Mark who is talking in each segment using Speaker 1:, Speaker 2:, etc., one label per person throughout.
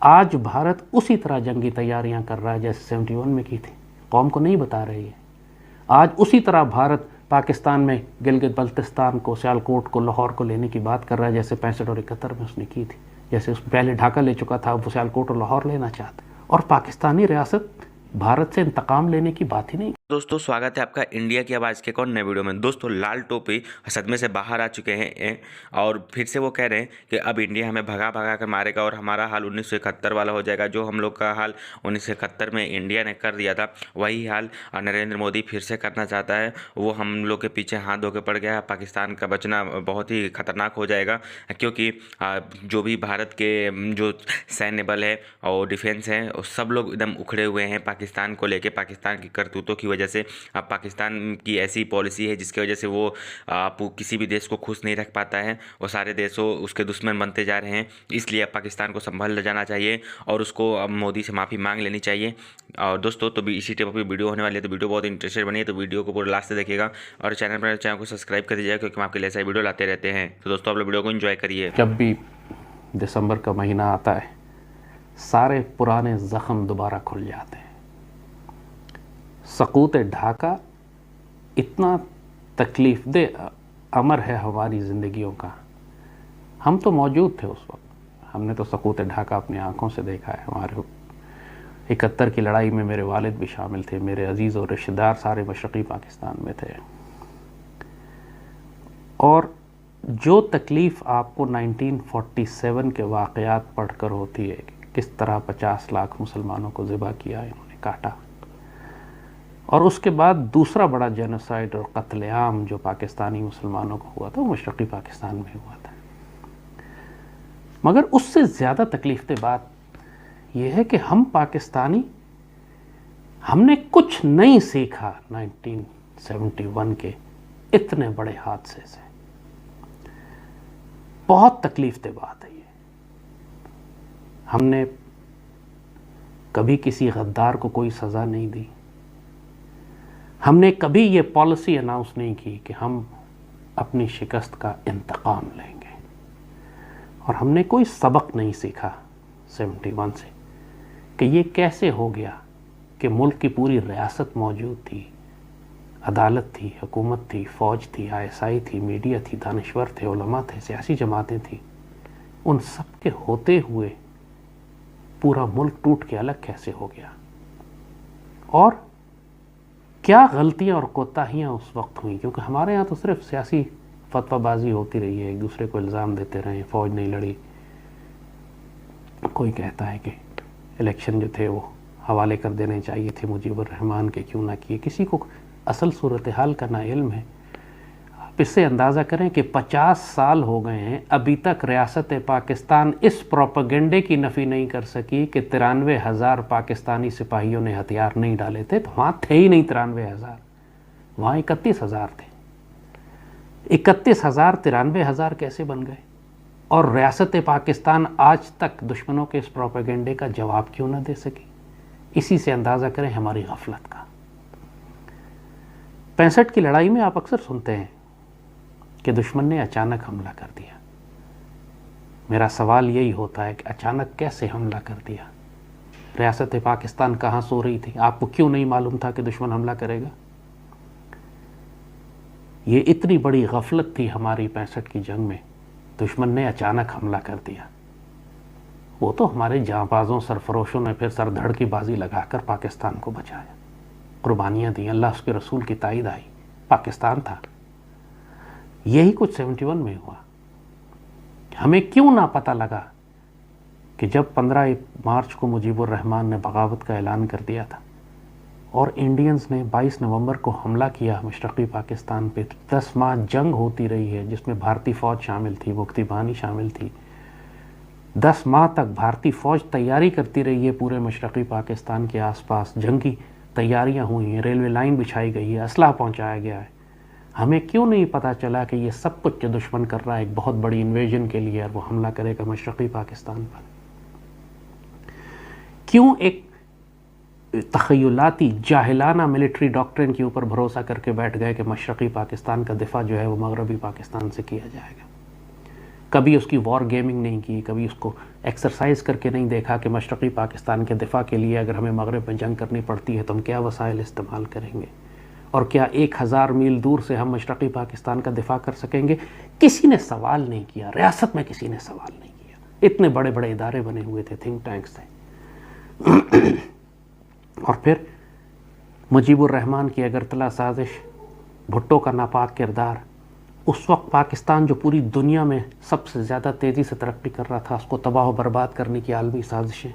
Speaker 1: آج بھارت اسی طرح جنگی تیاریاں کر رہا ہے جیسے 71 میں کی تھی، قوم کو نہیں بتا رہی ہے۔ آج اسی طرح بھارت پاکستان میں گلگت بلتستان کو، سیالکوٹ کو، لاہور کو لینے کی بات کر رہا ہے جیسے 65 اور 71 میں اس نے کی تھی، جیسے اس پہلے ڈھاکہ لے چکا تھا، وہ سیالکوٹ اور لاہور لینا چاہتا، اور پاکستانی ریاست بھارت سے انتقام لینے کی بات ہی نہیں۔
Speaker 2: دوستو سواگت ہے آپ کا انڈیا کی آواز کے ایک اور نئے ویڈیو میں۔ دوستو لال ٹوپی صدمے سے باہر آ چکے ہیں اور پھر سے وہ کہہ رہے ہیں کہ اب انڈیا ہمیں بھگا بھگا کر مارے گا اور ہمارا حال 1971 والا ہو جائے گا۔ جو ہم لوگ کا حال 1971 میں انڈیا نے کر دیا تھا، وہی حال نریندر مودی پھر سے کرنا چاہتا ہے۔ وہ ہم لوگ کے پیچھے ہاتھ دھو کے پڑ گیا ہے۔ پاکستان کا بچنا بہت ہی خطرناک ہو جائے گا، کیونکہ جو بھی بھارت کے جو سینیہ بل ہے اور ڈیفینس ہے، سب لوگ ایک دم اکھڑے ہوئے ہیں پاکستان کو لے کے۔ پاکستان کی کرتوتوں کی وجہ سے پاکستان کی ایسی پالیسی ہے جس کی وجہ سے وہ کسی بھی دیش کو خوش نہیں رکھ پاتا ہے، وہ سارے دیشوں اس کے دشمن بنتے جا رہے ہیں۔ اس لیے اب پاکستان کو سنبھل جانا چاہیے اور اس کو اب مودی سے معافی مانگ لینی چاہیے۔ اور دوستو تو بھی اسی ٹائپ کی ویڈیو ہونے والی ہے، تو ویڈیو بہت انٹرسٹڈ بنی ہے، تو ویڈیو کو پورے لاسٹ سے دیکھیے گا اور چینل کو سبسکرائب کر دیجیے گا، کیونکہ ہم آپ کے لیے ایسا ویڈیو لاتے رہتے ہیں۔ تو دوستو آپ لوگ ویڈیو کو انجوائے کریے۔
Speaker 1: جب بھی دسمبر کا مہینہ آتا ہے، سارے پرانے زخم دوبارہ کھل جاتے ہیں۔ سقوط ڈھاکہ اتنا تکلیف دہ امر ہے ہماری زندگیوں کا۔ ہم تو موجود تھے اس وقت، ہم نے تو سقوط ڈھاکہ اپنی آنکھوں سے دیکھا ہے۔ ہمارے 71 کی لڑائی میں میرے والد بھی شامل تھے، میرے عزیز اور رشتہ دار سارے مشرقی پاکستان میں تھے۔ اور جو تکلیف آپ کو 1947 کے واقعات پڑھ کر ہوتی ہے کہ کس طرح 50 لاکھ مسلمانوں کو ذبح کیا، انہوں نے کاٹا، اور اس کے بعد دوسرا بڑا جینوسائیڈ اور قتل عام جو پاکستانی مسلمانوں کو ہوا تھا، وہ مشرقی پاکستان میں ہوا تھا۔ مگر اس سے زیادہ تکلیف دہ بات یہ ہے کہ ہم پاکستانی، ہم نے کچھ نہیں سیکھا 1971 کے اتنے بڑے حادثے سے۔ بہت تکلیف دہ بات ہے یہ۔ ہم نے کبھی کسی غدار کو کوئی سزا نہیں دی، ہم نے کبھی یہ پالیسی اناؤنس نہیں کی کہ ہم اپنی شکست کا انتقام لیں گے، اور ہم نے کوئی سبق نہیں سیکھا 71 سے کہ یہ کیسے ہو گیا کہ ملک کی پوری ریاست موجود تھی، عدالت تھی، حکومت تھی، فوج تھی، ISI تھی، میڈیا تھی، دانشور تھے، علماء تھے، سیاسی جماعتیں تھیں، ان سب کے ہوتے ہوئے پورا ملک ٹوٹ کے الگ کیسے ہو گیا، اور کیا غلطیاں اور کوتاہیاں اس وقت ہوئیں۔ کیونکہ ہمارے یہاں تو صرف سیاسی فتویٰ بازی ہوتی رہی ہے، ایک دوسرے کو الزام دیتے رہے، فوج نہیں لڑی، کوئی کہتا ہے کہ الیکشن جو تھے وہ حوالے کر دینے چاہیے تھے مجیب الرحمان کے، کیوں نہ کیے، کسی کو اصل صورتحال کا نہ علم ہے۔ آپ اس سے اندازہ کریں کہ 50 سال ہو گئے ہیں، ابھی تک ریاست پاکستان اس پروپیگنڈے کی نفی نہیں کر سکی کہ 93,000 پاکستانی سپاہیوں نے ہتھیار نہیں ڈالے تھے۔ تو وہاں تھے ہی نہیں 93,000، وہاں 31,000 تھے۔ 31,000 93,000 کیسے بن گئے؟ اور ریاست پاکستان آج تک دشمنوں کے اس پروپیگنڈے کا جواب کیوں نہ دے سکی؟ اسی سے اندازہ کریں ہماری غفلت کا۔ 65 کی لڑائی میں آپ اکثر سنتے ہیں کہ دشمن نے اچانک حملہ کر دیا۔ میرا سوال یہی ہوتا ہے کہ اچانک کیسے حملہ کر دیا؟ ریاست پاکستان کہاں سو رہی تھی؟ آپ کو کیوں نہیں معلوم تھا کہ دشمن حملہ کرے گا؟ یہ اتنی بڑی غفلت تھی ہماری 65 کی جنگ میں، دشمن نے اچانک حملہ کر دیا۔ وہ تو ہمارے جاں بازوں، سرفروشوں نے پھر سر دھڑ کی بازی لگا کر پاکستان کو بچایا، قربانیاں دیں، اللہ اس کے رسول کی تائید آئی، پاکستان تھا۔ یہی کچھ 71 میں ہوا۔ ہمیں کیوں نہ پتہ لگا کہ جب 15 مارچ کو مجیب الرحمان نے بغاوت کا اعلان کر دیا تھا اور انڈینز نے 22 نومبر کو حملہ کیا مشرقی پاکستان پہ، 10 ماہ جنگ ہوتی رہی ہے جس میں بھارتی فوج شامل تھی، مکتی بانی شامل تھی، 10 ماہ تک بھارتی فوج تیاری کرتی رہی ہے پورے مشرقی پاکستان کے آس پاس، جنگی تیاریاں ہوئی ہیں، ریلوے لائن بچھائی گئی ہے، اسلحہ پہنچایا گیا ہے۔ ہمیں کیوں نہیں پتہ چلا کہ یہ سب کچھ جو دشمن کر رہا ہے ایک بہت بڑی انویژن کے لیے، اور وہ حملہ کرے گا مشرقی پاکستان پر؟ کیوں ایک تخیلاتی جاہلانہ ملٹری ڈاکٹرن کے اوپر بھروسہ کر کے بیٹھ گئے کہ مشرقی پاکستان کا دفاع جو ہے وہ مغربی پاکستان سے کیا جائے گا؟ کبھی اس کی وار گیمنگ نہیں کی، کبھی اس کو ایکسرسائز کر کے نہیں دیکھا کہ مشرقی پاکستان کے دفاع کے لیے اگر ہمیں مغرب میں جنگ کرنی پڑتی ہے تو ہم کیا وسائل استعمال کریں گے، اور کیا 1000 میل دور سے ہم مشرقی پاکستان کا دفاع کر سکیں گے۔ کسی نے سوال نہیں کیا، ریاست میں کسی نے سوال نہیں کیا۔ اتنے بڑے بڑے ادارے بنے ہوئے تھے، تھنک ٹینکس تھے۔ اور پھر مجیب الرحمان کی اگرتلا سازش، بھٹو کا ناپاک کردار، اس وقت پاکستان جو پوری دنیا میں سب سے زیادہ تیزی سے ترقی کر رہا تھا، اس کو تباہ و برباد کرنے کی عالمی سازشیں۔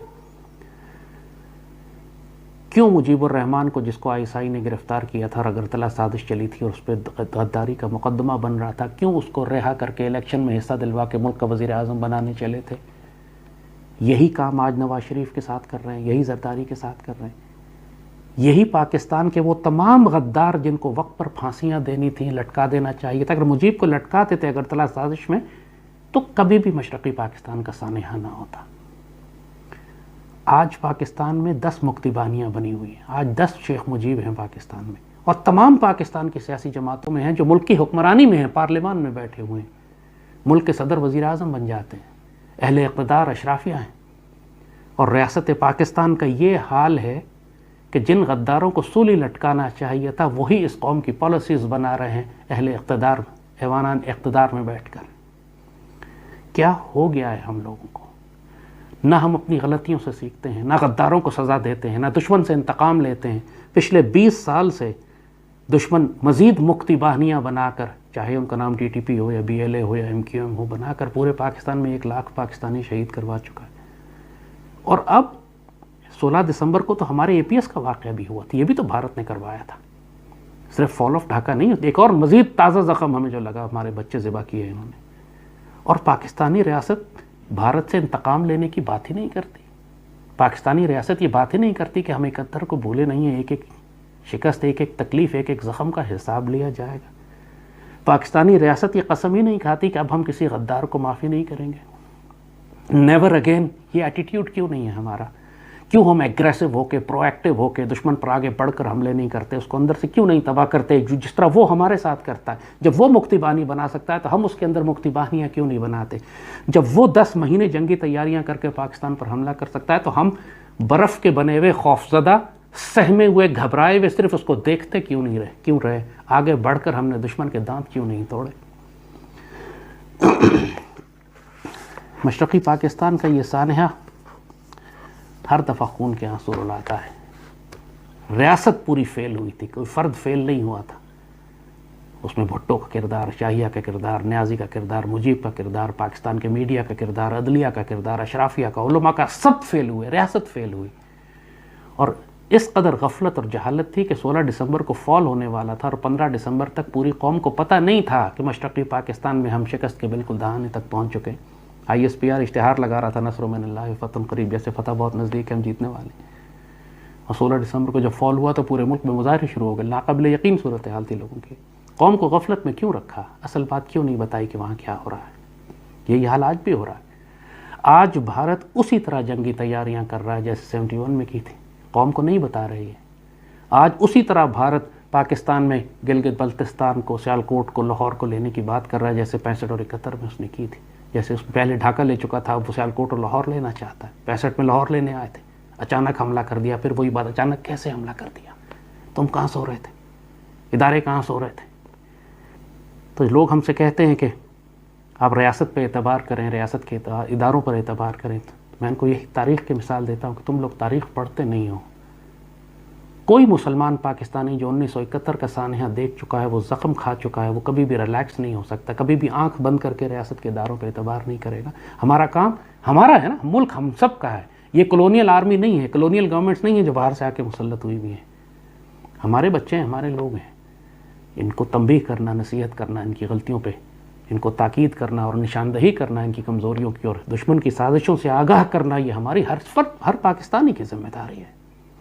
Speaker 1: کیوں مجیب الرحمان کو، جس کو ISI نے گرفتار کیا تھا اور اگرتلا سازش چلی تھی اور اس پہ غداری کا مقدمہ بن رہا تھا، کیوں اس کو رہا کر کے الیکشن میں حصہ دلوا کے ملک کا وزیر اعظم بنانے چلے تھے؟ یہی کام آج نواز شریف کے ساتھ کر رہے ہیں، یہی زرداری کے ساتھ کر رہے ہیں۔ یہی پاکستان کے وہ تمام غدار جن کو وقت پر پھانسیاں دینی تھیں، لٹکا دینا چاہیے تھا، اگر مجیب کو لٹکاتے تھے اگرتلا سازش میں تو کبھی بھی مشرقی پاکستان کا سانحہ نہ ہوتا۔ آج پاکستان میں 10 مکتی بانیاں بنی ہوئی ہیں، آج 10 شیخ مجیب ہیں پاکستان میں، اور تمام پاکستان کی سیاسی جماعتوں میں ہیں جو ملک کی حکمرانی میں ہیں، پارلیمان میں بیٹھے ہوئے ہیں، ملک کے صدر وزیر اعظم بن جاتے ہیں، اہل اقتدار اشرافیہ ہیں۔ اور ریاست پاکستان کا یہ حال ہے کہ جن غداروں کو سولی لٹکانا چاہیے تھا وہی اس قوم کی پالیسیز بنا رہے ہیں اہل اقتدار، ایوانان اقتدار میں بیٹھ کر۔ کیا ہو گیا ہے ہم لوگوں کو؟ نہ ہم اپنی غلطیوں سے سیکھتے ہیں، نہ غداروں کو سزا دیتے ہیں، نہ دشمن سے انتقام لیتے ہیں۔ پچھلے 20 سال سے دشمن مزید مکتی باہنیاں بنا کر، چاہے ان کا نام TTP ہو یا BLA ہو یا MQM ہو، بنا کر پورے پاکستان میں 1 لاکھ پاکستانی شہید کروا چکا ہے۔ اور اب 16 دسمبر کو تو ہمارے APS کا واقعہ بھی ہوا تھا، یہ بھی تو بھارت نے کروایا تھا، صرف فال آف ڈھاکہ نہیں، ایک اور مزید تازہ زخم ہمیں جو لگا، ہمارے بچے ذبح کیے انہوں نے۔ اور پاکستانی ریاست بھارت سے انتقام لینے کی بات ہی نہیں کرتی، پاکستانی ریاست یہ بات ہی نہیں کرتی کہ ہم 71 کو بھولے نہیں ہیں، ایک ایک شکست، ایک ایک تکلیف، ایک ایک زخم کا حساب لیا جائے گا۔ پاکستانی ریاست یہ قسم ہی نہیں کھاتی کہ اب ہم کسی غدار کو معافی نہیں کریں گے، نیور اگین۔ یہ ایٹیٹیوڈ کیوں نہیں ہے ہمارا؟ کیوں ہم ایگریسو ہو کے، پرو ایکٹیو ہو کے دشمن پر آگے بڑھ کر حملے نہیں کرتے، اس کو اندر سے کیوں نہیں تباہ کرتے جس طرح وہ ہمارے ساتھ کرتا ہے؟ جب وہ مکتی بانی بنا سکتا ہے تو ہم اس کے اندر مکتی بانیاں کیوں نہیں بناتے؟ جب وہ 10 مہینے جنگی تیاریاں کر کے پاکستان پر حملہ کر سکتا ہے تو ہم برف کے بنے ہوئے، خوفزدہ، سہمے ہوئے، گھبرائے ہوئے صرف اس کو دیکھتے کیوں رہے؟ آگے بڑھ کر ہم نے دشمن کے دانت کیوں نہیں توڑے؟ مشرقی پاکستان کا یہ سانحہ ہر دفعہ خون کے آنسو رلاتا ہے۔ ریاست پوری فیل ہوئی تھی، کوئی فرد فیل نہیں ہوا تھا۔ اس میں بھٹو کا کردار، شاہیہ کا کردار، نیازی کا کردار، مجیب کا کردار، پاکستان کے میڈیا کا کردار، عدلیہ کا کردار، اشرافیہ کا، علماء کا، سب فیل ہوئے، ریاست فیل ہوئی۔ اور اس قدر غفلت اور جہالت تھی کہ 16 دسمبر کو فال ہونے والا تھا اور 15 دسمبر تک پوری قوم کو پتہ نہیں تھا کہ مشرقی پاکستان میں ہم شکست کے بالکل دہانے تک پہنچ چکے۔ ISPR اشتہار لگا رہا تھا، نصر من اللہ فتح قریب، جیسے فتح بہت نزدیک ہے، ہم جیتنے والے ہیں۔ اور 16 دسمبر کو جب فال ہوا تو پورے ملک میں مظاہرے شروع ہو گئے، ناقابل یقین صورتحال تھی لوگوں کی۔ قوم کو غفلت میں کیوں رکھا؟ اصل بات کیوں نہیں بتائی کہ وہاں کیا ہو رہا ہے؟ یہی حال آج بھی ہو رہا ہے۔ آج بھارت اسی طرح جنگی تیاریاں کر رہا ہے جیسے 71 میں کی تھی، قوم کو نہیں بتا رہی ہے۔ آج اسی طرح بھارت پاکستان میں گلگت بلتستان کو، سیالکوٹ کو، لاہور کو لینے کی بات کر رہا ہے جیسے 65 اور 71 میں اس نے کی تھی۔ جیسے اس پہلے ڈھاکہ لے چکا تھا، وہ سیالکوٹ اور لاہور لینا چاہتا ہے۔ 65 میں لاہور لینے آئے تھے، اچانک حملہ کر دیا۔ پھر وہی بات، اچانک کیسے حملہ کر دیا؟ تم کہاں سو رہے تھے؟ ادارے کہاں سو رہے تھے؟ تو لوگ ہم سے کہتے ہیں کہ آپ ریاست پہ اعتبار کریں، ریاست کے اداروں پر اعتبار کریں، تو میں ان کو یہی تاریخ کی مثال دیتا ہوں کہ تم لوگ تاریخ پڑھتے نہیں ہو۔ کوئی مسلمان پاکستانی جو 1971 کا سانحہ دیکھ چکا ہے، وہ زخم کھا چکا ہے، وہ کبھی بھی ریلیکس نہیں ہو سکتا، کبھی بھی آنکھ بند کر کے ریاست کے اداروں پہ اعتبار نہیں کرے گا۔ ہمارا کام ہمارا ہے نا، ملک ہم سب کا ہے، یہ کلونیل آرمی نہیں ہے، کلونیل گورنمنٹس نہیں ہیں جو باہر سے آ کے مسلط ہوئی بھی ہیں۔ ہمارے بچے ہیں، ہمارے لوگ ہیں، ان کو تنبیہ کرنا، نصیحت کرنا ان کی غلطیوں پہ، ان کو تاکید کرنا اور نشاندہی کرنا ان کی کمزوریوں کی، اور دشمن کی سازشوں سے آگاہ کرنا، یہ ہماری ہر پاکستانی کی ذمہ داری ہے۔